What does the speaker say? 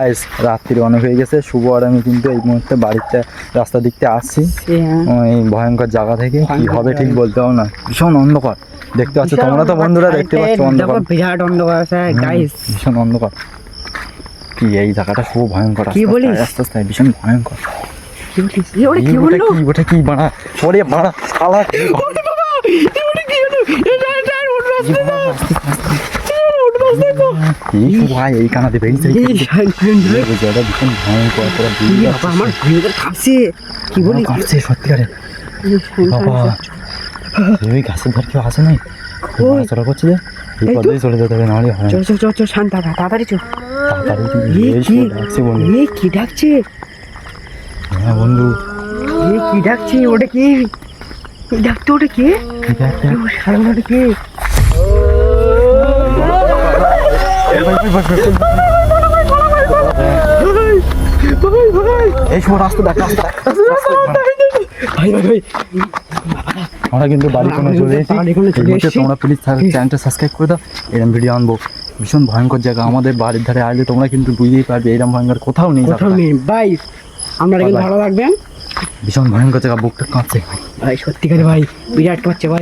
Guys রাত্রি অনেক হয়ে গেছে। শুভ আর আমি কিন্তু এই মুহূর্তে বাড়িতে রাস্তা দিকতে আসছি এই ভয়ঙ্কর জায়গা থেকে। কি হবে ঠিক বলতে পারবো না, ভীষণ অন্ধকার দেখতে পাচ্ছ তোমরা তো বন্ধুরা, দেখতে পাচ্ছ অন্ধকার, বিরাট অন্ধকার আছে গাইস, ভীষণ অন্ধকার। কি এই জায়গাটা খুব ভয়ঙ্কর, কি বলিস? আস্তে আস্তে ভীষণ ভয়ঙ্কর। কি বলিস? ওরে কি বললো? ওটা কি বাড়া, ওরে বাড়া শালা, ওরে বাবা ওরে কি হলো? এটা ওর রাস্তা না, ওর রাস্তা তো এই ভাই এই কানাতে বেরিয়েছে, এই জায়গাটা ভীষণ ভয়ঙ্কর। তোরা বাবা আমার ভয়ঙ্কর কাছে কি বলিস? কাটছে সত্যিকারে বাবা। এই গাছের ধার কেউ আসে নাই, চলা করছে যে এই পথেই চলে যেতে হবে, নাহলে হয় না। চল শান্ত তাড়াতাড়ি চল। তাড়াতাড়ি ডাকছে বন্ধু। এ কি ডাকছে? হ্যাঁ বন্ধু, এ কি ডাকছে? ওটা কি ডাকতো? ওটা কে? সারা ওটা কে? এই সময় রাস্তা দেখ, আমরা কিন্তু বাড়ি কোনো চলে এসেছি। তোমরা প্লিজ চ্যানেলটা সাবস্ক্রাইব করে দাও, এরকম ভিডিও আনবো। ভীষণ ভয়ঙ্কর জায়গা, আমাদের বাড়ির ধারে আসলে তোমরা কিন্তু বুঝতেই পারবে এরকম ভয়ঙ্কর কোথাও নেই। ভাই আপনারা কিন্তু ভালো রাখবেন, ভীষণ ভয়ঙ্কর জায়গা, বুকটা কাঁপছে ভাই সত্যিকারে ভাই, বিরাট কাঁপছে ভাই।